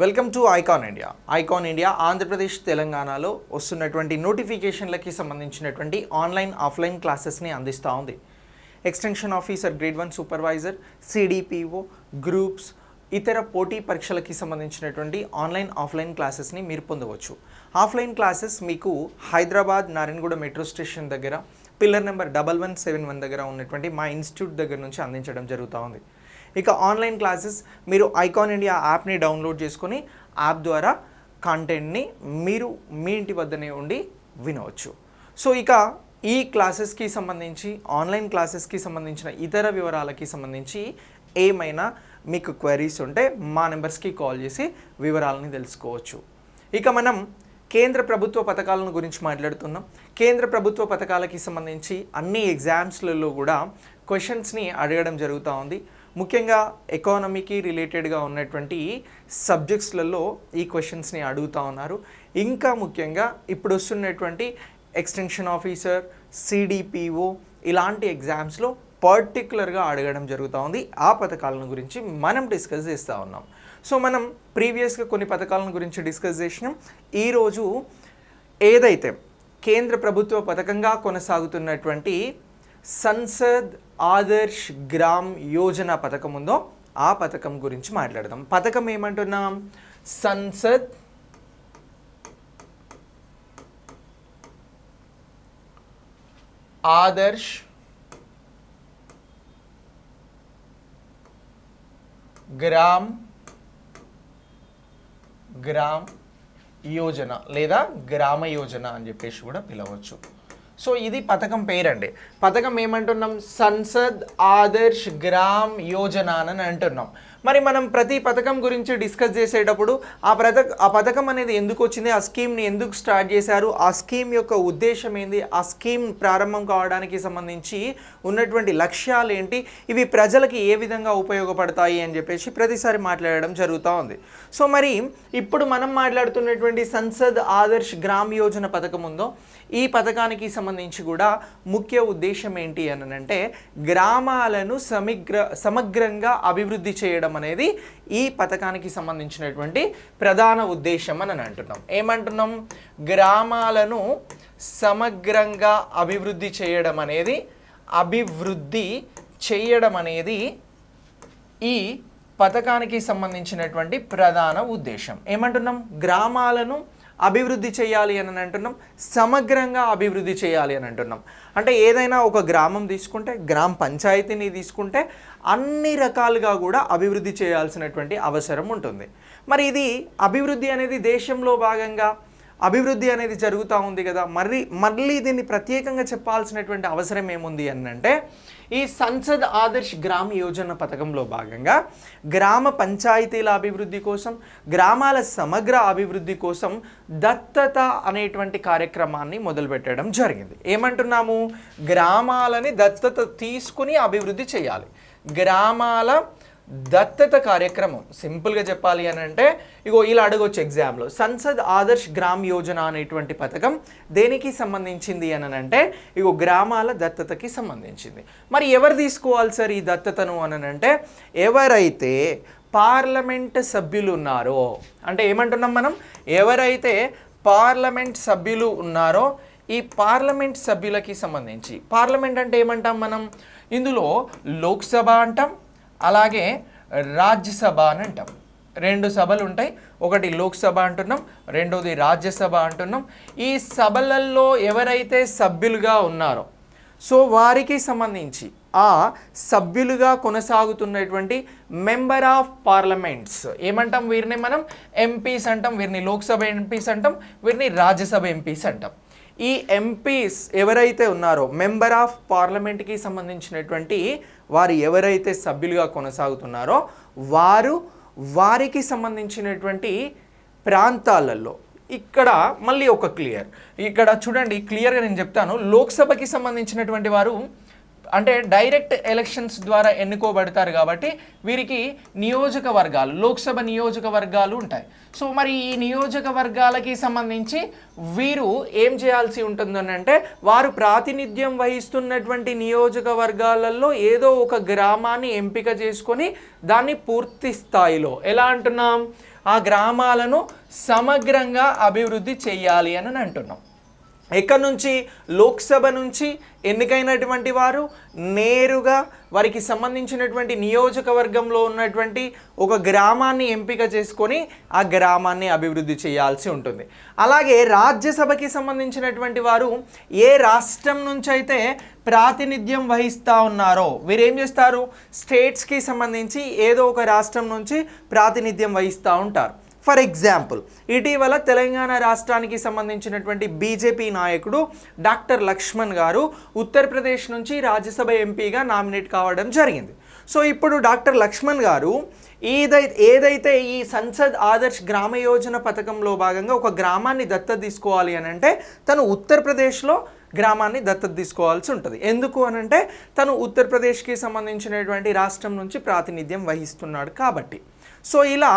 Welcome to icon India Andhra Pradesh తెలంగాణలో వస్తున్నటువంటి నోటిఫికేషన్లకి సంబంధించినటువంటి ఆన్లైన్ ఆఫ్లైన్ క్లాసెస్ని అందిస్తూ ఉంది. Extension officer grade 1 supervisor, CDPO, groups, ఇతర పోటీ పరీక్షలకి సంబంధించినటువంటి ఆన్లైన్ ఆఫ్లైన్ క్లాసెస్ని మీరు పొందవచ్చు. ఆఫ్లైన్ క్లాసెస్ మీకు హైదరాబాద్ నారాయణగూడ మెట్రో స్టేషన్ దగ్గర పిల్లర్ నెంబర్ 1171 దగ్గర ఉన్నటువంటి మా ఇన్స్టిట్యూట్ దగ్గర నుంచి అందించడం జరుగుతూ ఉంది. ఇక ఆన్లైన్ క్లాసెస్ మీరు ఐకాన్ ఇండియా యాప్ని డౌన్లోడ్ చేసుకొని యాప్ ద్వారా కంటెంట్ని మీరు మీ ఇంటి వద్దనే ఉండి వినవచ్చు. సో ఇక ఈ క్లాసెస్కి సంబంధించి ఆన్లైన్ క్లాసెస్కి సంబంధించిన ఇతర వివరాలకి సంబంధించి ఏమైనా మీకు క్వైరీస్ ఉంటే మా నెంబర్స్కి కాల్ చేసి వివరాలని తెలుసుకోవచ్చు. ఇక మనం కేంద్ర ప్రభుత్వ పథకాలను గురించి మాట్లాడుతున్నాం. కేంద్ర ప్రభుత్వ పథకాలకి సంబంధించి అన్ని ఎగ్జామ్స్లలో కూడా క్వశ్చన్స్ని అడగడం జరుగుతూ ఉంది. ముఖ్యంగా ఎకానమీకి రిలేటెడ్గా ఉన్నటువంటి సబ్జెక్ట్స్లలో ఈ క్వశ్చన్స్ని అడుగుతూ ఉన్నారు. ఇంకా ముఖ్యంగా ఇప్పుడు వస్తున్నటువంటి ఎక్స్టెన్షన్ ఆఫీసర్, సిడిపిఓ ఇలాంటి ఎగ్జామ్స్లో పర్టికులర్గా అడగడం జరుగుతూ ఉంది. ఆ పథకాలను గురించి మనం డిస్కస్ చేస్తూ ఉన్నాం. సో మనం ప్రీవియస్గా కొన్ని పథకాలను గురించి డిస్కస్ చేసినాం. ఈరోజు ఏదైతే కేంద్ర ప్రభుత్వ పథకంగా కొనసాగుతున్నటువంటి సంసద్ ఆదర్శ్ గ్రామ్ యోజన పథకం ఉందో ఆ పథకం గురించి మాట్లాడదాం. పథకం ఏమంటున్నాం? సంసద్ ఆదర్శ్ గ్రామ్ యోజన లేదా గ్రామ యోజన అని చెప్పేసి కూడా పిలవచ్చు. సో ఇది పథకం పేరండి. పథకం ఏమంటున్నాం? సంసద్ ఆదర్శ్ గ్రామ్ యోజన అని అంటున్నాం. మరి మనం ప్రతి పథకం గురించి డిస్కస్ చేసేటప్పుడు ఆ పథకం అనేది ఎందుకు వచ్చింది, ఆ స్కీమ్ని ఎందుకు స్టార్ట్ చేశారు, ఆ స్కీమ్ యొక్క ఉద్దేశం ఏంది, ఆ స్కీమ్ ప్రారంభం కావడానికి సంబంధించి ఉన్నటువంటి లక్ష్యాలు ఏంటి, ఇవి ప్రజలకి ఏ విధంగా ఉపయోగపడతాయి అని చెప్పేసి ప్రతిసారి మాట్లాడడం జరుగుతూ ఉంది. సో మరి ఇప్పుడు మనం మాట్లాడుతున్నటువంటి సంసద్ ఆదర్శ్ గ్రామ్ యోజన పథకం ఉందో ఈ పథకానికి సంబంధించి కూడా ముఖ్య ఉద్దేశం ఏంటి అని అంటే గ్రామాలను సమగ్రంగా అభివృద్ధి చేయడం అనేది ఈ పథకానికి సంబంధించినటువంటి ప్రధాన ఉద్దేశం అని అంటున్నాం. ఏమంటున్నాం? గ్రామాలను సమగ్రంగా అభివృద్ధి చేయడం అనేది ఈ పథకానికి సంబంధించినటువంటి ప్రధాన ఉద్దేశం. ఏమంటున్నాం? గ్రామాలను అభివృద్ధి చేయాలి అని అంటున్నాం, సమగ్రంగా అభివృద్ధి చేయాలి అని అంటున్నాం. అంటే ఏదైనా ఒక గ్రామం తీసుకుంటే, గ్రామ పంచాయతీని తీసుకుంటే అన్ని రకాలుగా కూడా అభివృద్ధి చేయాల్సినటువంటి అవసరం ఉంటుంది. మరి ఇది అభివృద్ధి అనేది దేశంలో భాగంగా అభివృద్ధి అనేది జరుగుతూ ఉంది కదా, మళ్ళీ దీన్ని ప్రత్యేకంగా చెప్పాల్సినటువంటి అవసరం ఏముంది అని అంటే ఈ సంసద్ ఆదర్శ్ గ్రామ్ యోజన పథకంలో భాగంగా గ్రామ పంచాయతీల అభివృద్ధి కోసం, గ్రామాల సమగ్ర అభివృద్ధి కోసం దత్తత అనేటువంటి కార్యక్రమాన్ని మొదలుపెట్టడం జరిగింది. ఏమంటున్నాము? గ్రామాలని దత్తత తీసుకుని అభివృద్ధి చేయాలి. గ్రామాల దత్తత కార్యక్రమం సింపుల్గా చెప్పాలి అని అంటే ఇగో ఇలా అడగొచ్చు ఎగ్జామ్లో. సంసద్ ఆదర్శ్ గ్రామ్ యోజన అనేటువంటి పథకం దేనికి సంబంధించింది అని అంటే ఇగో గ్రామాల దత్తతకి సంబంధించింది. మరి ఎవరు తీసుకోవాలి సార్ ఈ దత్తతను అని అంటే ఎవరైతే పార్లమెంట్ సభ్యులు ఉన్నారో, అంటే ఏమంటున్నాం మనం? ఎవరైతే పార్లమెంట్ సభ్యులు ఉన్నారో ఈ పార్లమెంట్ సభ్యులకి సంబంధించి, పార్లమెంట్ అంటే ఏమంటాం మనం? ఇందులో లోక్సభ అంటాం, అలాగే రాజ్యసభ అని అంటాం. రెండు సభలు ఉంటాయి, ఒకటి లోక్సభ అంటున్నాం, రెండోది రాజ్యసభ అంటున్నాం. ఈ సభలలో ఎవరైతే సభ్యులుగా ఉన్నారో సో వారికి సంబంధించి ఆ సభ్యులుగా కొనసాగుతున్నటువంటి మెంబర్ ఆఫ్ పార్లమెంట్స్ ఏమంటాం? వీరిని మనం ఎంపీస్ అంటాం, వీరిని లోక్సభ ఎంపీస్ అంటాం, వీరిని రాజ్యసభ ఎంపీస్ అంటాం. ఈ ఎంపీస్ ఎవరైతే ఉన్నారో మెంబర్ ఆఫ్ పార్లమెంట్కి సంబంధించినటువంటి వారు ఎవరైతే సభ్యులుగా కొనసాగుతున్నారో వారికి సంబంధించినటువంటి ప్రాంతాలలో ఇక్కడ మళ్ళీ ఒక ఇక్కడ చూడండి క్లియర్గా నేను చెప్తాను. లోక్సభకి సంబంధించినటువంటి వారు అంటే డైరెక్ట్ ఎలక్షన్స్ ద్వారా ఎన్నుకోబడతారు కాబట్టి వీరికి నియోజకవర్గాలు, లోక్సభ నియోజకవర్గాలు ఉంటాయి. సో మరి ఈ నియోజకవర్గాలకి సంబంధించి వీరు ఏం చేయాల్సి ఉంటుందని అంటే వారు ప్రాతినిధ్యం వహిస్తున్నటువంటి నియోజకవర్గాలలో ఏదో ఒక గ్రామాన్ని ఎంపిక చేసుకొని దాన్ని పూర్తి స్థాయిలో ఎలా అంటున్నాం ఆ గ్రామాలను సమగ్రంగా అభివృద్ధి చేయాలి అని అంటున్నాం. ఎక్కడి నుంచి? లోక్సభ నుంచి ఎన్నికైనటువంటి వారు నేరుగా వారికి సంబంధించినటువంటి నియోజకవర్గంలో ఉన్నటువంటి ఒక గ్రామాన్ని ఎంపిక చేసుకొని ఆ గ్రామాన్ని అభివృద్ధి చేయాల్సి ఉంటుంది. అలాగే రాజ్యసభకి సంబంధించినటువంటి వారు ఏ రాష్ట్రం నుంచి అయితే ప్రాతినిధ్యం వహిస్తూ ఉన్నారో వీరేం చేస్తారు? స్టేట్స్కి సంబంధించి ఏదో ఒక రాష్ట్రం నుంచి ప్రాతినిధ్యం వహిస్తూ ఉంటారు. ఫర్ ఎగ్జాంపుల్, ఇటీవల తెలంగాణ రాష్ట్రానికి సంబంధించినటువంటి బీజేపీ నాయకుడు డాక్టర్ లక్ష్మణ్ గారు ఉత్తరప్రదేశ్ నుంచి రాజ్యసభ ఎంపీగా నామినేట్ కావడం జరిగింది. సో ఇప్పుడు డాక్టర్ లక్ష్మణ్ గారు ఏదైతే ఈ సంసద్ ఆదర్శ్ గ్రామ యోజన పథకంలో భాగంగా ఒక గ్రామాన్ని దత్తత తీసుకోవాలి అని అంటే తను ఉత్తరప్రదేశ్లో గ్రామాన్ని దత్తత తీసుకోవాల్సి ఉంటుంది. ఎందుకు అని అంటే తను ఉత్తరప్రదేశ్కి సంబంధించినటువంటి రాష్ట్రం నుంచి ప్రాతినిధ్యం వహిస్తున్నాడు కాబట్టి. సో ఇలా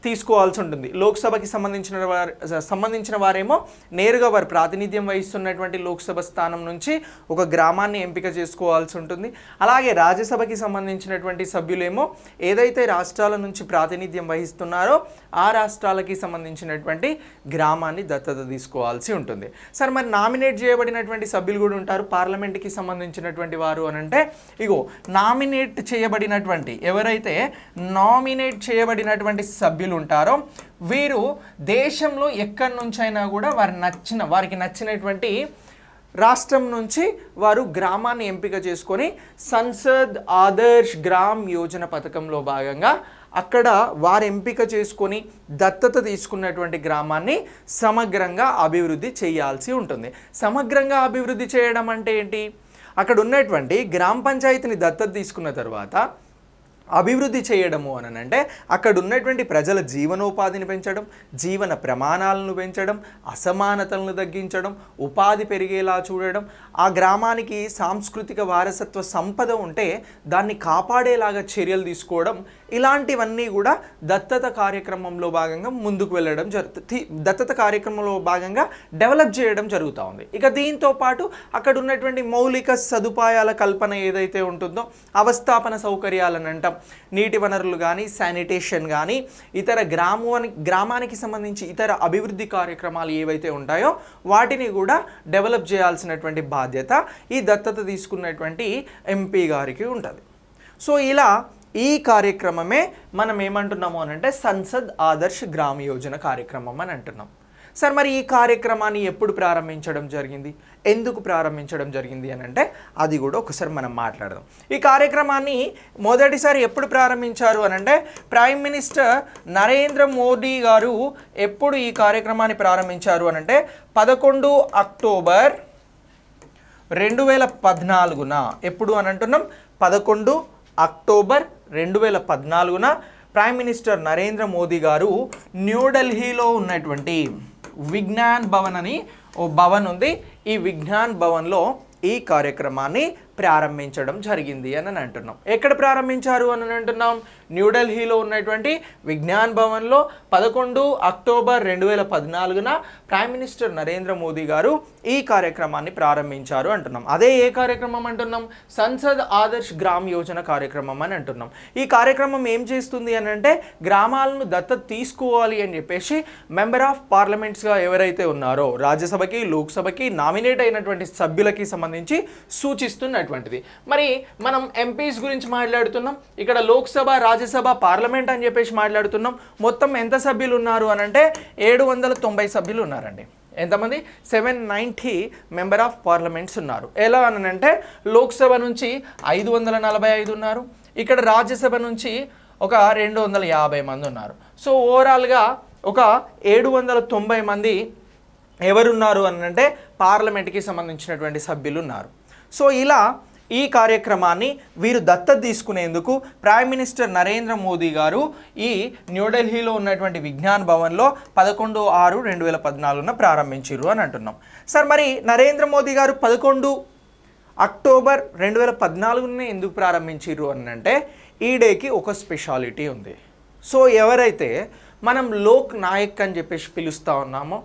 తీసుకోవాల్సి ఉంటుంది. లోక్సభకి సంబంధించిన వారేమో నేరుగా వారు ప్రాతినిధ్యం వహిస్తున్నటువంటి లోక్సభ స్థానం నుంచి ఒక గ్రామాన్ని ఎంపిక చేసుకోవాల్సి ఉంటుంది. అలాగే రాజ్యసభకి సంబంధించినటువంటి సభ్యులేమో ఏదైతే రాష్ట్రాల నుంచి ప్రాతినిధ్యం వహిస్తున్నారో ఆ రాష్ట్రాలకి సంబంధించినటువంటి గ్రామాన్ని దత్తత తీసుకోవాల్సి ఉంటుంది. సరే, మరి నామినేట్ చేయబడినటువంటి సభ్యులు కూడా ఉంటారు పార్లమెంట్కి సంబంధించినటువంటి వారు అని అంటే నామినేట్ చేయబడినటువంటి ఎవరైతే నామినేట్ చేయబడినటువంటి సభ్యులు ఉంటారో వీరు దేశంలో ఎక్కడి నుంచైనా కూడా వారికి నచ్చినటువంటి రాష్ట్రం నుంచి వారు గ్రామాన్ని ఎంపిక చేసుకొని సంసద్ ఆదర్శ్ గ్రామ్ యోజన పథకంలో భాగంగా అక్కడ వారు ఎంపిక చేసుకొని దత్తత తీసుకున్నటువంటి గ్రామాన్ని సమగ్రంగా అభివృద్ధి చేయాల్సి ఉంటుంది. సమగ్రంగా అభివృద్ధి చేయడం అంటే ఏంటి? అక్కడ ఉన్నటువంటి గ్రామ పంచాయతీని దత్తత తీసుకున్న తర్వాత అభివృద్ధి చేయడము అని అంటే అక్కడ ఉన్నటువంటి ప్రజల జీవనోపాధిని పెంచడం, జీవన ప్రమాణాలను పెంచడం, అసమానతలను తగ్గించడం, ఉపాధి పెరిగేలా చూడడం, ఆ గ్రామానికి సాంస్కృతిక వారసత్వ సంపద ఉంటే దాన్ని కాపాడేలాగా చర్యలు తీసుకోవడం, ఇలాంటివన్నీ కూడా దత్తత కార్యక్రమంలో భాగంగా ముందుకు వెళ్ళడం దత్తత కార్యక్రమంలో భాగంగా డెవలప్ చేయడం జరుగుతూ ఉంది. ఇక దీంతో పాటు అక్కడ ఉన్నటువంటి మౌలిక సదుపాయాల కల్పన ఏదైతే ఉంటుందో అవస్థాపన సౌకర్యాలను అంటాం, నీటి వనరులు కానీ శానిటేషన్ కానీ ఇతర గ్రామానికి సంబంధించి ఇతర అభివృద్ధి కార్యక్రమాలు ఏవైతే ఉంటాయో వాటిని కూడా డెవలప్ చేయాల్సినటువంటి బాధ్యత ఈ దత్తత తీసుకున్నటువంటి ఎంపీ గారికి ఉంటుంది. సో ఇలా ఈ కార్యక్రమమే మనం ఏమంటున్నాము అని అంటే సంసద్ ఆదర్శ్ గ్రామ యోజన కార్యక్రమం అని అంటున్నాం. సార్, మరి ఈ కార్యక్రమాన్ని ఎప్పుడు ప్రారంభించడం జరిగింది, ఎందుకు ప్రారంభించడం జరిగింది అని అంటే అది కూడా ఒకసారి మనం మాట్లాడదాం. ఈ కార్యక్రమాన్ని మొదటిసారి ఎప్పుడు ప్రారంభించారు అని అంటే ప్రైమ్ మినిస్టర్ నరేంద్ర మోడీ గారు ఎప్పుడు ఈ కార్యక్రమాన్ని ప్రారంభించారు అని అంటే 11 అక్టోబర్ 2014న. ఎప్పుడు అని అంటున్నాం? 11 అక్టోబర్ 2014న ప్రైమ్ మినిస్టర్ నరేంద్ర మోదీ గారు న్యూఢిల్లీలో ఉన్నటువంటి విజ్ఞాన్ భవన్ అని ఓ భవన్ ఉంది, ఈ విజ్ఞాన్ భవన్లో ఈ కార్యక్రమాన్ని ప్రారంభించడం జరిగింది అని అంటున్నాం. ఎక్కడ ప్రారంభించారు అని అంటున్నాం? న్యూఢిల్లీలో ఉన్నటువంటి విజ్ఞాన్ భవన్లో 11 అక్టోబర్ 2014న ప్రైమ్ మినిస్టర్ నరేంద్ర మోదీ గారు ఈ కార్యక్రమాన్ని ప్రారంభించారు అంటున్నాం. అదే ఏ కార్యక్రమం అంటున్నాం? సంసద్ ఆదర్శ్ గ్రామ్ యోజన కార్యక్రమం అని అంటున్నాం. ఈ కార్యక్రమం ఏం చేస్తుంది అని అంటే గ్రామాలను దత్తత తీసుకోవాలి అని చెప్పేసి మెంబర్ ఆఫ్ పార్లమెంట్స్గా ఎవరైతే ఉన్నారో రాజ్యసభకి లోక్సభకి నామినేట్ అయినటువంటి సభ్యులకి సంబంధించి సూచిస్తున్నటువంటిది. మరి మనం ఎంపీస్ గురించి మాట్లాడుతున్నాం, ఇక్కడ లోక్సభ రాజ్యసభ పార్లమెంట్ అని చెప్పేసి మాట్లాడుతున్నాం. మొత్తం ఎంత సభ్యులు ఉన్నారు అని అంటే 790 సభ్యులు ఉన్నారండి. ఎంతమంది? 790 మెంబర్ ఆఫ్ పార్లమెంట్స్ ఉన్నారు. ఎలా అని అంటే లోక్సభ నుంచి 545 ఉన్నారు, ఇక్కడ రాజ్యసభ నుంచి ఒక 250 మంది ఉన్నారు. సో ఓవరాల్గా ఒక 790 మంది ఎవరున్నారు అని అంటే పార్లమెంట్కి సంబంధించినటువంటి సభ్యులు ఉన్నారు. సో ఇలా ఈ కార్యక్రమాన్ని వీరు దత్తత తీసుకునేందుకు ప్రైమ్ మినిస్టర్ నరేంద్ర మోదీ గారు ఈ న్యూఢిల్లీలో ఉన్నటువంటి విజ్ఞాన్ భవన్లో 11/6/2014న ప్రారంభించారు అని అంటున్నాం. సార్, మరి నరేంద్ర మోదీ గారు 11 అక్టోబర్ 2014నే ఎందుకు ప్రారంభించారు అని అంటే ఈ డేకి ఒక స్పెషాలిటీ ఉంది. సో ఎవరైతే మనం లోక్ నాయక్ అని చెప్పేసి పిలుస్తూ ఉన్నామో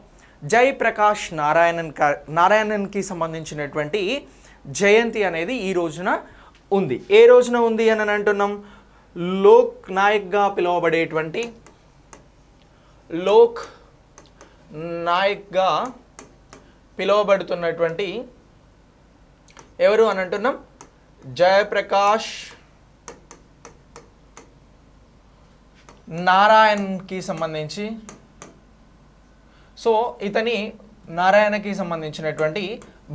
జయప్రకాష్ నారాయణన్కి సంబంధించినటువంటి జయంతి అనేది ఈ రోజున ఉంది. ఏ రోజున ఉంది అని అంటున్నాం? లోక్ నాయక్గా పిలువబడేటువంటి లోక్ నాయక్గా పిలువబడుతున్నటువంటి ఎవరు అని అంటున్నాం? జయప్రకాష్ నారాయణ్కి సంబంధించి. సో ఇతని నారాయణకి సంబంధించినటువంటి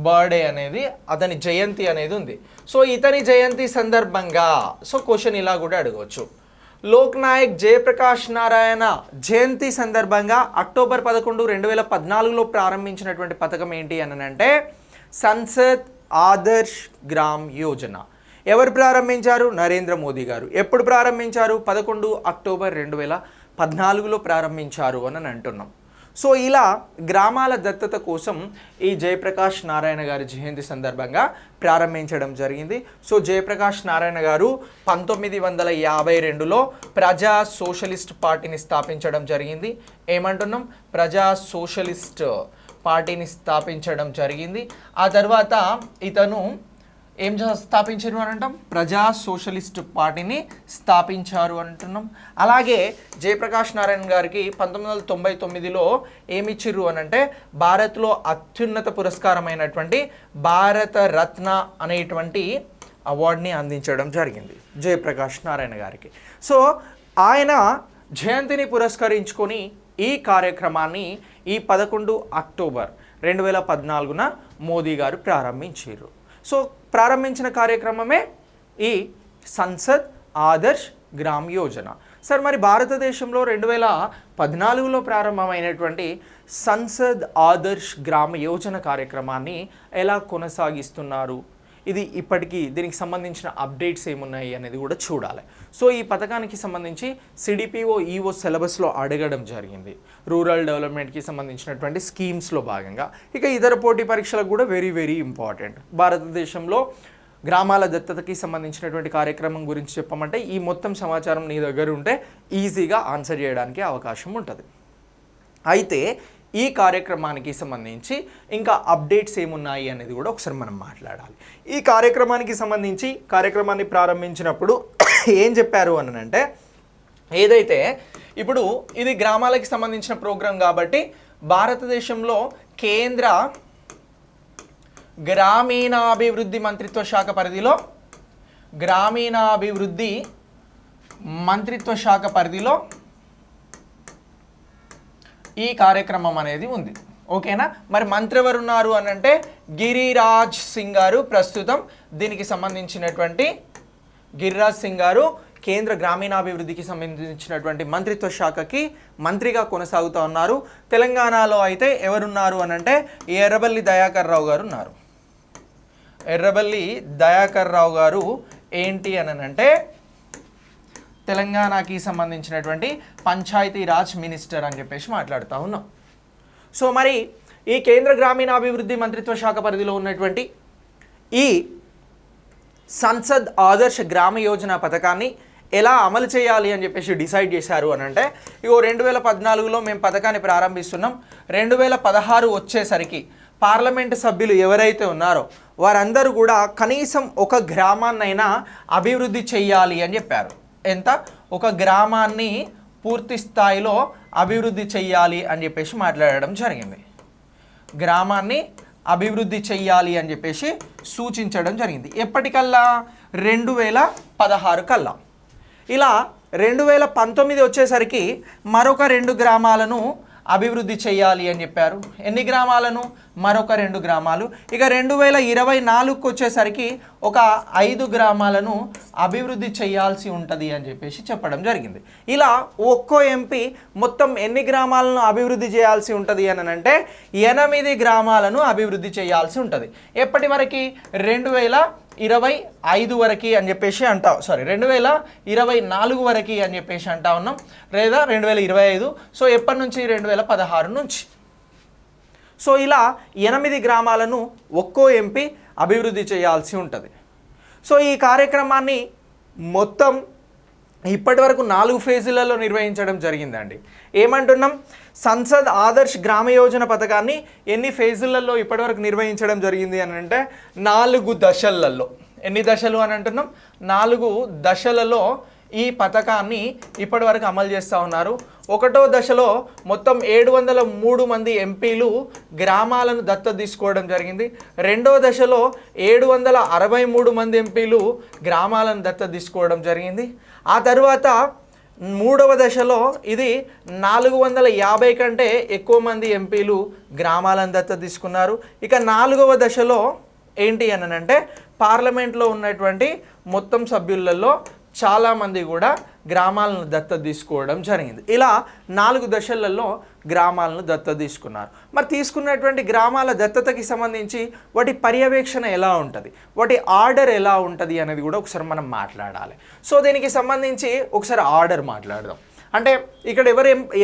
బర్త్డే అనేది, అతని జయంతి అనేది ఉంది. సో ఇతని జయంతి సందర్భంగా సో క్వశ్చన్ ఇలా కూడా అడగవచ్చు. లోక్ నాయక్ జయప్రకాష్ నారాయణ జయంతి సందర్భంగా అక్టోబర్ 11, 2014లో ప్రారంభించినటువంటి పథకం ఏంటి అని అంటే సంసద్ ఆదర్శ్ గ్రామ్ యోజన. ఎవరు ప్రారంభించారు? నరేంద్ర మోదీ గారు. ఎప్పుడు ప్రారంభించారు? 11 అక్టోబర్ 2014లో ప్రారంభించారు అని అంటున్నాం. సో ఇలా గ్రామాల దత్తత కోసం ఈ జయప్రకాష్ నారాయణ గారి జయంతి సందర్భంగా ప్రారంభించడం జరిగింది. సో జయప్రకాష్ నారాయణ గారు 1952లో ప్రజా సోషలిస్ట్ పార్టీని స్థాపించడం జరిగింది. ఏమంటున్నాం? ప్రజా సోషలిస్ట్ పార్టీని స్థాపించడం జరిగింది. ఆ తర్వాత ఇతను ఏం స్థాపించారు అని అంటాం? ప్రజా సోషలిస్ట్ పార్టీని స్థాపించారు అంటున్నాం. అలాగే జయప్రకాష్ నారాయణ గారికి 1999లో ఏమిచ్చిర్రు అని అంటే భారత్లో అత్యున్నత పురస్కారమైనటువంటి భారత రత్న అనేటువంటి అవార్డుని అందించడం జరిగింది జయప్రకాష్ నారాయణ గారికి. సో ఆయన జయంతిని పురస్కరించుకొని ఈ కార్యక్రమాన్ని ఈ 11 అక్టోబర్ 2014న మోదీ గారు ప్రారంభించారు. సో ప్రారంభించిన కార్యక్రమమే ఈ సంసద్ ఆదర్శ్ గ్రామ్ యోజన. సార్ మరి భారతదేశంలో 2014లో ప్రారంభమైనటువంటి సంసద్ ఆదర్శ్ గ్రామ యోజన కార్యక్రమాన్ని ఎలా కొనసాగిస్తున్నారు, ఇది ఇప్పటికీ దీనికి సంబంధించిన అప్డేట్స్ ఏమున్నాయి అనేది కూడా చూడాలి. సో ఈ పథకానికి సంబంధించి సిడిపిఓ ఈఓ సిలబస్లో అడగడం జరిగింది, రూరల్ డెవలప్మెంట్కి సంబంధించినటువంటి స్కీమ్స్లో భాగంగా. ఇక ఇతర పోటీ పరీక్షలకు కూడా వెరీ వెరీ ఇంపార్టెంట్. భారతదేశంలో గ్రామాల దత్తతకి సంబంధించినటువంటి కార్యక్రమం గురించి చెప్పమంటే ఈ మొత్తం సమాచారం నీ దగ్గర ఉంటే ఈజీగా ఆన్సర్ చేయడానికి అవకాశం ఉంటుంది. అయితే ఈ కార్యక్రమానికి సంబంధించి ఇంకా అప్డేట్స్ ఏమున్నాయి అనేది కూడా ఒకసారి మనం మాట్లాడాలి. ఈ కార్యక్రమానికి సంబంధించి కార్యక్రమాన్ని ప్రారంభించినప్పుడు ఏం చెప్పారు అని అంటే, ఏదైతే ఇప్పుడు ఇది గ్రామాలకి సంబంధించిన ప్రోగ్రాం కాబట్టి భారతదేశంలో కేంద్ర గ్రామీణాభివృద్ధి మంత్రిత్వ శాఖ పరిధిలో గ్రామీణాభివృద్ధి మంత్రిత్వ శాఖ పరిధిలో ఈ కార్యక్రమం అనేది ఉంది. ఓకేనా? మరి మంత్రి ఎవరు ఉన్నారు అని అంటే గిరిరాజ్ సింగ్ గారు ప్రస్తుతం దీనికి సంబంధించినటువంటి గిరిరాజ్ సింగ్ గారు కేంద్ర గ్రామీణాభివృద్ధికి సంబంధించినటువంటి మంత్రిత్వ శాఖకి మంత్రిగా కొనసాగుతూ ఉన్నారు. తెలంగాణలో అయితే ఎవరున్నారు అని అంటే ఎర్రబెల్లి దయాకర్ రావు గారు ఉన్నారు. ఎర్రబెల్లి దయాకర్ రావు గారు ఏంటి అని అంటే తెలంగాణకి సంబంధించినటువంటి పంచాయతీరాజ్ మినిస్టర్ అని చెప్పేసి మాట్లాడుతూ ఉన్నాం. సో మరి ఈ కేంద్ర గ్రామీణాభివృద్ధి మంత్రిత్వ శాఖ పరిధిలో ఉన్నటువంటి ఈ సంసద్ ఆదర్శ్ గ్రామ యోజన పథకాన్ని ఎలా అమలు చేయాలి అని చెప్పేసి డిసైడ్ చేశారు అని అంటే, ఇగో 2014లో మేము పథకాన్ని ప్రారంభిస్తున్నాం, 2016 వచ్చేసరికి పార్లమెంటు సభ్యులు ఎవరైతే ఉన్నారో వారందరూ కూడా కనీసం ఒక గ్రామాన్నైనా అభివృద్ధి చెయ్యాలి అని చెప్పారు. ఎంత? ఒక గ్రామాన్ని పూర్తి స్థాయిలో అభివృద్ధి చెయ్యాలి అని చెప్పేసి మాట్లాడడం జరిగింది. గ్రామాన్ని అభివృద్ధి చెయ్యాలి అని చెప్పేసి సూచించడం జరిగింది. ఎప్పటికల్లా? 2016 కల్లా. ఇలా 2019 వచ్చేసరికి మరొక 2 గ్రామాలను అభివృద్ధి చేయాలి అని చెప్పారు. ఎన్ని గ్రామాలను? మరొక 2 గ్రామాలు. ఇక 2024కు వచ్చేసరికి ఒక 5 గ్రామాలను అభివృద్ధి చేయాల్సి ఉంటుంది అని చెప్పేసి చెప్పడం జరిగింది. ఇలా ఒక్కో ఎంపీ మొత్తం ఎన్ని గ్రామాలను అభివృద్ధి చేయాల్సి ఉంటుంది అని అంటే 8 గ్రామాలను అభివృద్ధి చేయాల్సి ఉంటుంది. ఎప్పటి వరకు? 2025 వరకు అని చెప్పేసి అంటాం, 2024 వరకు అని చెప్పేసి అంటా ఉన్నాం, లేదా 2025. సో ఎప్పటి నుంచి? 2016 నుంచి. సో ఇలా 8 గ్రామాలను ఒక్కో ఎంపీ అభివృద్ధి చేయాల్సి ఉంటుంది. సో ఈ కార్యక్రమాన్ని మొత్తం ఇప్పటి వరకు 4 ఫేజులలో నిర్వహించడం జరిగిందండి. ఏమంటున్నాం? సంసద్ ఆదర్శ్ గ్రామ యోజన పథకాన్ని ఎన్ని ఫేజులలో ఇప్పటివరకు నిర్వహించడం జరిగింది అని అంటే 4 దశలలో. ఎన్ని దశలు అని అంటున్నాం? 4 దశలలో ఈ పథకాన్ని ఇప్పటి వరకు అమలు చేస్తూ ఉన్నారు. ఒకటో దశలో మొత్తం 703 మంది ఎంపీలు గ్రామాలను దత్తత తీసుకోవడం జరిగింది. రెండో దశలో 763 మంది ఎంపీలు గ్రామాలను దత్తత తీసుకోవడం జరిగింది. ఆ తర్వాత మూడవ దశలో ఇది 450 కంటే ఎక్కువ మంది ఎంపీలు గ్రామాలను దత్తత తీసుకున్నారు. ఇక నాలుగవ దశలో ఏంటి అని అంటే పార్లమెంట్లో ఉన్నటువంటి మొత్తం సభ్యులలో చాలామంది కూడా గ్రామాలను దత్తత తీసుకోవడం జరిగింది. ఇలా 4 దశలలో గ్రామాలను దత్తత తీసుకున్నారు. మరి తీసుకున్నటువంటి గ్రామాల దత్తతకి సంబంధించి వాటి పర్యవేక్షణ ఎలా ఉంటుంది, వాటి ఆర్డర్ ఎలా ఉంటుంది అనేది కూడా ఒకసారి మనం మాట్లాడాలి. సో దీనికి సంబంధించి ఒకసారి ఆర్డర్ మాట్లాడదాం. అంటే ఇక్కడ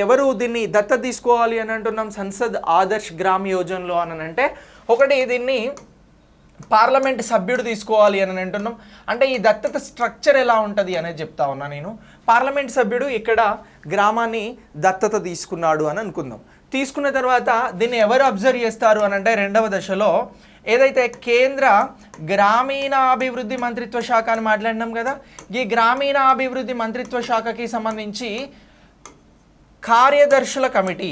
ఎవరు దీన్ని దత్తత తీసుకోవాలి అని అంటున్నాం సంసద్ ఆదర్శ్ గ్రామ్ యోజనలో అని అంటే, ఒకటి దీన్ని పార్లమెంట్ సభ్యుడు తీసుకోవాలి అని అంటున్నాం. అంటే ఈ దత్తత స్ట్రక్చర్ ఎలా ఉంటుంది అనేది చెప్తా ఉన్నా నేను. పార్లమెంట్ సభ్యుడు ఇక్కడ గ్రామాన్ని దత్తత తీసుకున్నాడు అని అనుకుందాం. తీసుకున్న తర్వాత దీన్ని ఎవరు అబ్జర్వ్ చేస్తారు అని అంటే రెండవ దశలో ఏదైతే కేంద్ర గ్రామీణాభివృద్ధి మంత్రిత్వ శాఖ అని మాట్లాడినాం కదా, ఈ గ్రామీణాభివృద్ధి మంత్రిత్వ శాఖకి సంబంధించి కార్యదర్శుల కమిటీ,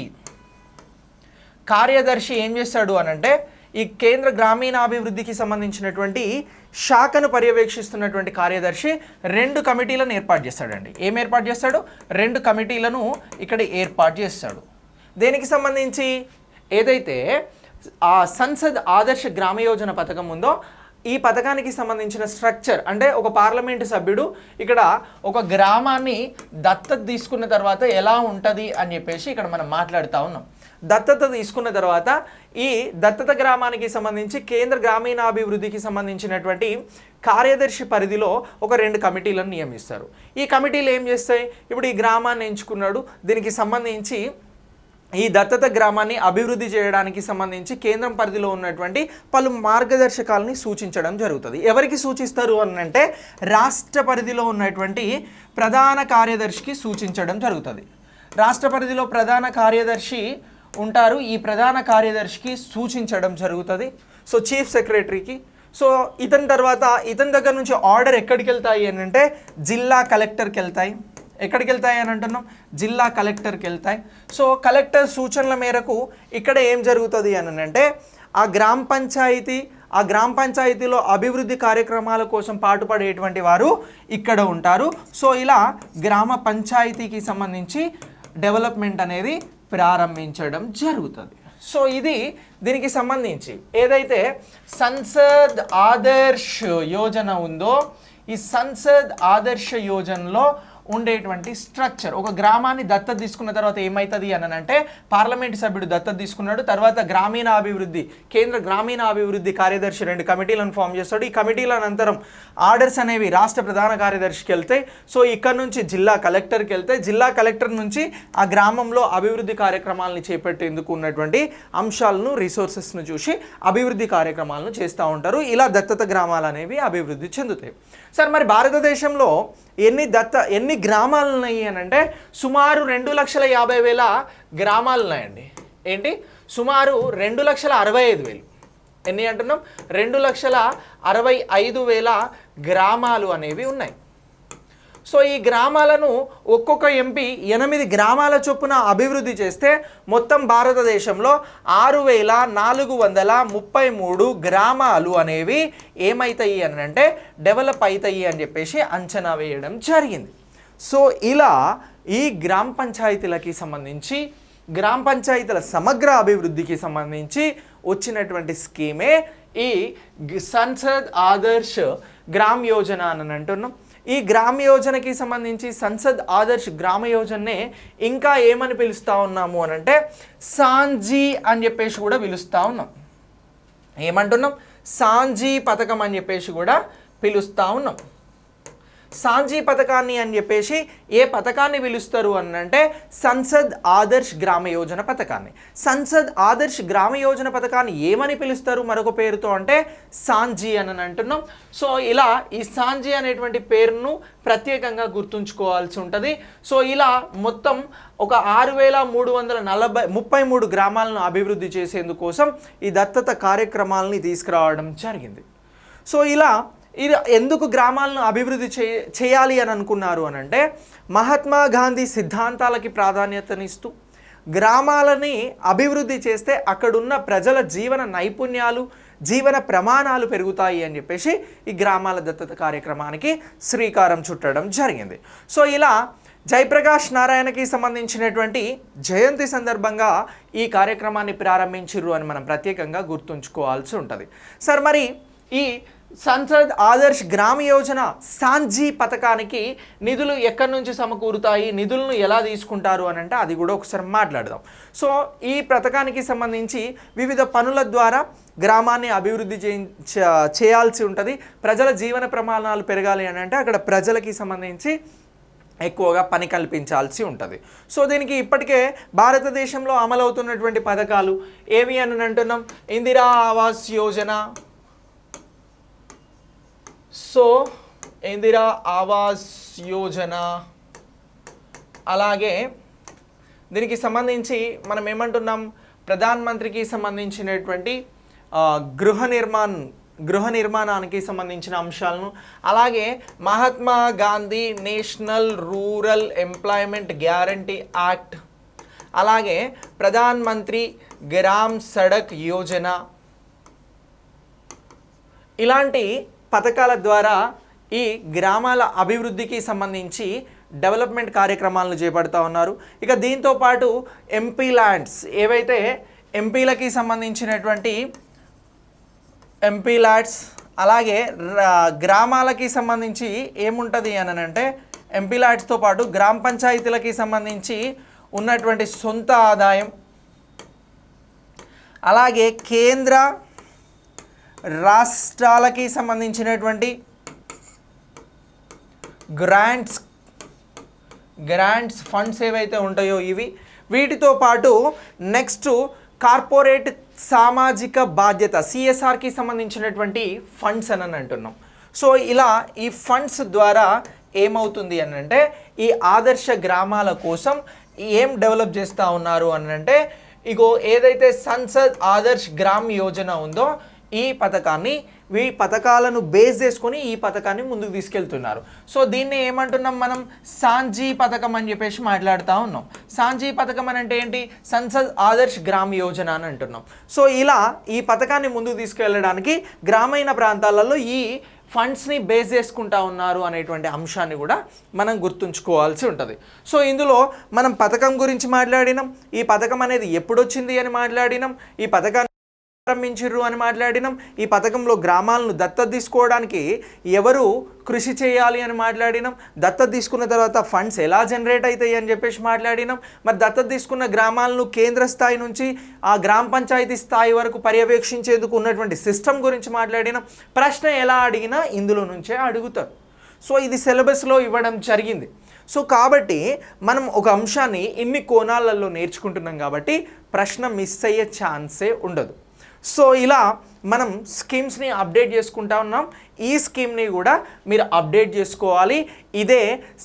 కార్యదర్శి ఏం చేస్తాడు అని అంటే ఈ కేంద్ర గ్రామీణాభివృద్ధికి సంబంధించినటువంటి శాఖను పర్యవేక్షిస్తున్నటువంటి కార్యదర్శి 2 కమిటీలను ఏర్పాటు చేస్తాడండి. ఏం ఏర్పాటు చేస్తాడు? 2 కమిటీలను ఇక్కడ ఏర్పాటు చేస్తాడు. దేనికి సంబంధించి? ఏదైతే ఆ సంసద్ ఆదర్శ గ్రామ యోజన పథకం ఉందో ఈ పథకానికి సంబంధించిన స్ట్రక్చర్, అంటే ఒక పార్లమెంటు సభ్యుడు ఇక్కడ ఒక గ్రామాన్ని దత్తత తీసుకున్న తర్వాత ఎలా ఉంటుంది అని చెప్పేసి ఇక్కడ మనం మాట్లాడుతూ ఉన్నాం. దత్తత తీసుకున్న తర్వాత ఈ దత్తత గ్రామానికి సంబంధించి కేంద్ర గ్రామీణాభివృద్ధికి సంబంధించినటువంటి కార్యదర్శి పరిధిలో ఒక 2 కమిటీలను నియమిస్తారు. ఈ కమిటీలు ఏం చేస్తాయి? ఇప్పుడు ఈ గ్రామాన్ని ఎంచుకున్నాడు, దీనికి సంబంధించి ఈ దత్తత గ్రామాన్ని అభివృద్ధి చేయడానికి సంబంధించి కేంద్రం పరిధిలో ఉన్నటువంటి పలు మార్గదర్శకాలని సూచించడం జరుగుతుంది. ఎవరికి సూచిస్తారు అని అంటే రాష్ట్ర పరిధిలో ఉన్నటువంటి ప్రధాన కార్యదర్శికి సూచించడం జరుగుతుంది. రాష్ట్ర పరిధిలో ప్రధాన కార్యదర్శి ఉంటారు. ఈ ప్రధాన కార్యదర్శికి సూచించడం జరుగుతుంది. సో చీఫ్ సెక్రటరీకి. సో ఇతని తర్వాత ఇతని దగ్గర నుంచి ఆర్డర్ ఎక్కడికి వెళ్తాయి అని అంటే జిల్లా కలెక్టర్కి వెళ్తాయి. ఎక్కడికి వెళ్తాయి అని అంటున్నాం? జిల్లా కలెక్టర్కి వెళ్తాయి. సో కలెక్టర్ సూచనల మేరకు ఇక్కడ ఏం జరుగుతుంది అని అంటే ఆ గ్రామ పంచాయతీలో అభివృద్ధి కార్యక్రమాల కోసం పాటుపడేటువంటి వారు ఇక్కడ ఉంటారు. సో ఇలా గ్రామ పంచాయతీకి సంబంధించి డెవలప్మెంట్ అనేది ప్రారంభించడం జరుగుతుంది. సో ఇది దీనికి సంబంధించి ఏదైతే సంసద్ ఆదర్శ్ యోజన ఉందో ఈ సంసద్ ఆదర్శ యోజనలో ఉండేటువంటి స్ట్రక్చర్, ఒక గ్రామాన్ని దత్తత తీసుకున్న తర్వాత ఏమవుతుంది అని అంటే పార్లమెంట్ సభ్యుడు దత్తత తీసుకున్నాడు, తర్వాత గ్రామీణాభివృద్ధి కేంద్ర గ్రామీణాభివృద్ధి కార్యదర్శి 2 కమిటీలను ఫామ్ చేస్తాడు. ఈ కమిటీల అనంతరం ఆర్డర్స్ అనేవి రాష్ట్ర ప్రధాన కార్యదర్శికి వెళ్తాయి. సో ఇక్కడ నుంచి జిల్లా కలెక్టర్కి వెళ్తాయి. జిల్లా కలెక్టర్ నుంచి ఆ గ్రామంలో అభివృద్ధి కార్యక్రమాలను చేపట్టేందుకు ఉన్నటువంటి అంశాలను రిసోర్సెస్ను చూసి అభివృద్ధి కార్యక్రమాలను చేస్తూ ఉంటారు. ఇలా దత్తత గ్రామాలు అనేవి అభివృద్ధి చెందుతాయి. సార్ మరి భారతదేశంలో ఎన్ని గ్రామాలు ఉన్నాయి అని అంటే సుమారు 2,50,000 గ్రామాలు ఉన్నాయండి. ఏంటి? సుమారు 2,65,000. ఎన్ని అంటున్నాం? 2,65,000 గ్రామాలు అనేవి ఉన్నాయి. సో ఈ గ్రామాలను ఒక్కొక్క ఎంపీ 8 గ్రామాల చొప్పున అభివృద్ధి చేస్తే మొత్తం భారతదేశంలో 6,433 గ్రామాలు అనేవి ఏమవుతాయి అని అంటే డెవలప్ అవుతాయి అని చెప్పేసి అంచనా వేయడం జరిగింది. సో ఇలా ఈ గ్రామ పంచాయతీలకి సంబంధించి గ్రామ పంచాయతీల సమగ్ర అభివృద్ధికి సంబంధించి వచ్చినటువంటి స్కీమే ఈ సంసద్ ఆదర్శ్ గ్రామ్ యోజన అని అంటున్నాం. ఈ గ్రామ యోజనకి సంబంధించి సంసద్ ఆదర్శ్ గ్రామ యోజననే ఇంకా ఏమని పిలుస్తూ ఉన్నాము అని అంటే సాంజీ అని చెప్పేసి కూడా పిలుస్తూ ఉన్నాం. ఏమంటున్నాం? సాంజీ పథకం అని చెప్పేసి కూడా పిలుస్తూ ఉన్నాం. సాంజీ పథకాన్ని అని చెప్పేసి ఏ పథకాన్ని పిలుస్తారు అని అంటే సంసద్ ఆదర్శ్ గ్రామ యోజన పథకాన్ని. సంసద్ ఆదర్శ్ గ్రామ యోజన పథకాన్ని ఏమని పిలుస్తారు మరొక పేరుతో అంటే సాంజీ అని అంటున్నాం. సో ఇలా ఈ సాంజీ అనేటువంటి పేరును ప్రత్యేకంగా గుర్తుంచుకోవాల్సి ఉంటుంది. సో ఇలా మొత్తం ఒక 6,333 గ్రామాలను అభివృద్ధి చేసేందుకోసం ఈ దత్తత కార్యక్రమాలని తీసుకురావడం జరిగింది. సో ఇలా ఇది ఎందుకు గ్రామాలను అభివృద్ధి చేయాలి అని అనుకున్నారు అని అంటే మహాత్మా గాంధీ సిద్ధాంతాలకి ప్రాధాన్యతనిస్తూ గ్రామాలని అభివృద్ధి చేస్తే అక్కడున్న ప్రజల జీవన నైపుణ్యాలు జీవన ప్రమాణాలు పెరుగుతాయి అని చెప్పేసి ఈ గ్రామాల దత్తత కార్యక్రమానికి శ్రీకారం చుట్టడం జరిగింది. సో ఇలా జయప్రకాష్ నారాయణకి సంబంధించినటువంటి జయంతి సందర్భంగా ఈ కార్యక్రమాన్ని ప్రారంభించిర్రు అని మనం ప్రత్యేకంగా గుర్తుంచుకోవాల్సి ఉంటుంది. సార్ మరి ఈ సంసద్ ఆదర్శ్ గ్రామ యోజన సాంజీ పథకానికి నిధులు ఎక్కడి నుంచి సమకూరుతాయి, నిధులను ఎలా తీసుకుంటారు అని అంటే అది కూడా ఒకసారి మాట్లాడదాం. సో ఈ పథకానికి సంబంధించి వివిధ పనుల ద్వారా గ్రామాన్ని అభివృద్ధి చేయాల్సి ఉంటుంది. ప్రజల జీవన ప్రమాణాలు పెరగాలి అని అంటే అక్కడ ప్రజలకి సంబంధించి ఎక్కువగా పని కల్పించాల్సి ఉంటుంది. సో దీనికి ఇప్పటికే భారతదేశంలో అమలవుతున్నటువంటి పథకాలు ఏవి అని అంటున్నాం, ఇందిరా ఆవాస్ యోజన. సో ఇందిరా ఆవాస్ యోజన, అలాగే దీనికి సంబంధించి మనం ఏమంటున్నాం, ప్రధాన మంత్రికి సంబంధించినటువంటి గృహ నిర్మాణానికి సంబంధించిన అంశాలను, అలాగే Mahatma Gandhi national rural employment guarantee act, అలాగే ప్రధాన్ మంత్రి గ్రామ్ సడక్ యోజన, ఇలాంటి పథకాల ద్వారా ఈ గ్రామాల అభివృద్ధికి సంబంధించి డెవలప్మెంట్ కార్యక్రమాలను చేపడుతూ ఉన్నారు. ఇక దీంతో పాటు ఎంపీ ల్యాండ్స్ ఏవైతే ఎంపీలకి సంబంధించినటువంటి ఎంపీ ల్యాండ్స్, అలాగే గ్రామాలకి సంబంధించి ఏముంటుంది అని అంటే ఎంపీ ల్యాండ్స్తో పాటు గ్రామ పంచాయతీలకి సంబంధించి ఉన్నటువంటి సొంత ఆదాయం, అలాగే కేంద్ర రాష్ట్రాలకి సంబంధించినటువంటి గ్రాంట్స్ ఫండ్స్ ఏవైతే ఉంటాయో ఇవి, వీటితో పాటు నెక్స్ట్ కార్పొరేట్ సామాజిక బాధ్యత సిఎస్ఆర్కి సంబంధించినటువంటి ఫండ్స్ అని అంటున్నాం. సో ఇలా ఈ ఫండ్స్ ద్వారా ఏమవుతుంది అని అంటే ఈ ఆదర్శ గ్రామాల కోసం ఏం డెవలప్ చేస్తూ ఉన్నారు అని అంటే ఇగో ఏదైతే సంసద్ ఆదర్శ్ గ్రామ్ యోజన ఉందో ఈ పథకాలను బేస్ చేసుకొని ఈ పథకాన్ని ముందుకు తీసుకెళ్తున్నారు. సో దీన్ని ఏమంటున్నాం మనం, సాంజీ పథకం అని చెప్పేసి మాట్లాడుతూ ఉన్నాం. సాంజీ పథకం అని అంటే ఏంటి, సంసద్ ఆదర్శ్ గ్రామ్ యోజన అని అంటున్నాం. సో ఇలా ఈ పథకాన్ని ముందుకు తీసుకెళ్ళడానికి గ్రామీణ ప్రాంతాలలో ఈ ఫండ్స్ని బేస్ చేసుకుంటా ఉన్నారు అనేటువంటి అంశాన్ని కూడా మనం గుర్తుంచుకోవాల్సి ఉంటుంది. సో ఇందులో మనం పథకం గురించి మాట్లాడినాం, ఈ పథకం అనేది ఎప్పుడు వచ్చింది అని మాట్లాడినాం, ఈ పథకాన్ని ప్రారంభించిర్రు అని మాట్లాడినాం, ఈ పథకంలో గ్రామాలను దత్తత తీసుకోవడానికి ఎవరు కృషి చేయాలి అని మాట్లాడినాం, దత్తత తీసుకున్న తర్వాత ఫండ్స్ ఎలా జనరేట్ అవుతాయి అని చెప్పేసి మాట్లాడినాం, మరి దత్తత తీసుకున్న గ్రామాలను కేంద్ర స్థాయి నుంచి ఆ గ్రామ పంచాయతీ స్థాయి వరకు పర్యవేక్షించేందుకు ఉన్నటువంటి సిస్టమ్ గురించి మాట్లాడినాం. ప్రశ్న ఎలా అడిగినా ఇందులో నుంచే అడుగుతారు. సో ఇది సిలబస్లో ఇవ్వడం జరిగింది. సో కాబట్టి మనం ఒక అంశాన్ని ఇన్ని కోణాలలో నేర్చుకుంటున్నాం కాబట్టి ప్రశ్న మిస్ అయ్యే ఛాన్సే ఉండదు. సో ఇలా మనం స్కీమ్స్ని అప్డేట్ చేసుకుంటా ఉన్నాం. ఈ స్కీమ్ని కూడా మీరు అప్డేట్ చేసుకోవాలి. ఇదే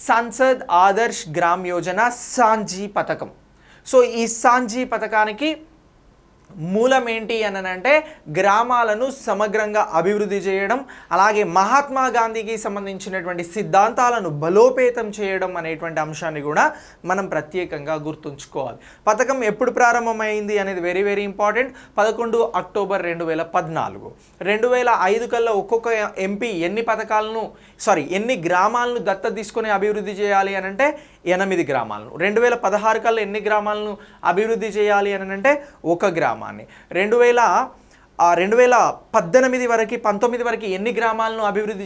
సంసద్ ఆదర్శ్ గ్రామ్ యోజన సాంజీ పథకం. సో ఈ సాంజీ పథకానికి మూలం ఏంటి అని అంటే గ్రామాలను సమగ్రంగా అభివృద్ధి చేయడం, అలాగే మహాత్మా గాంధీకి సంబంధించినటువంటి సిద్ధాంతాలను బలోపేతం చేయడం అనేటువంటి అంశాన్ని కూడా మనం ప్రత్యేకంగా గుర్తుంచుకోవాలి. పథకం ఎప్పుడు ప్రారంభమైంది అనేది వెరీ వెరీ ఇంపార్టెంట్. 11 అక్టోబర్ 2014. 2005 కల్లా ఒక్కొక్క ఎంపీ ఎన్ని గ్రామాలను దత్తత తీసుకొని అభివృద్ధి చేయాలి అని అంటే 8 గ్రామాలను. 2016 కల్లా ఎన్ని గ్రామాలను అభివృద్ధి చేయాలి అని అంటే 1 గ్రామాన్ని. 2018 వరకు 19 వరకు ఎన్ని గ్రామాలను అభివృద్ధి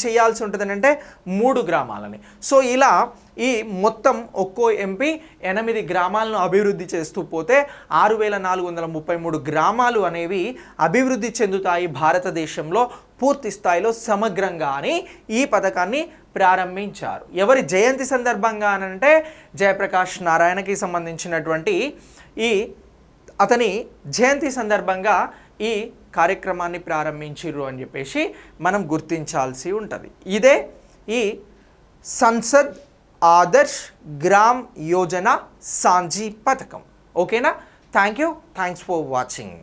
చేయాల్సి ఉంటుందని అంటే 3 గ్రామాలని. సో ఇలా ఈ మొత్తం ఒక్కో ఎంపీ 8 గ్రామాలను అభివృద్ధి చేస్తూ పోతే 6433 గ్రామాలు అనేవి అభివృద్ధి చెందుతాయి భారతదేశంలో పూర్తి స్థాయిలో సమగ్రంగా అని ఈ పథకాన్ని ప్రారంభించారు. ఎవరి జయంతి సందర్భంగా అనంటే జయప్రకాష్ నారాయణకి సంబంధించినటువంటి అతని జయంతి సందర్భంగా ఈ కార్యక్రమాన్ని ప్రారంభించిర్రు అని చెప్పేసి మనం గుర్తించాల్సి ఉంటుంది. ఇదే ఈ సంసద్ ఆదర్శ్ గ్రామ్ యోజన సాంజీ పథకం. ఓకేనా? Thanks for watching.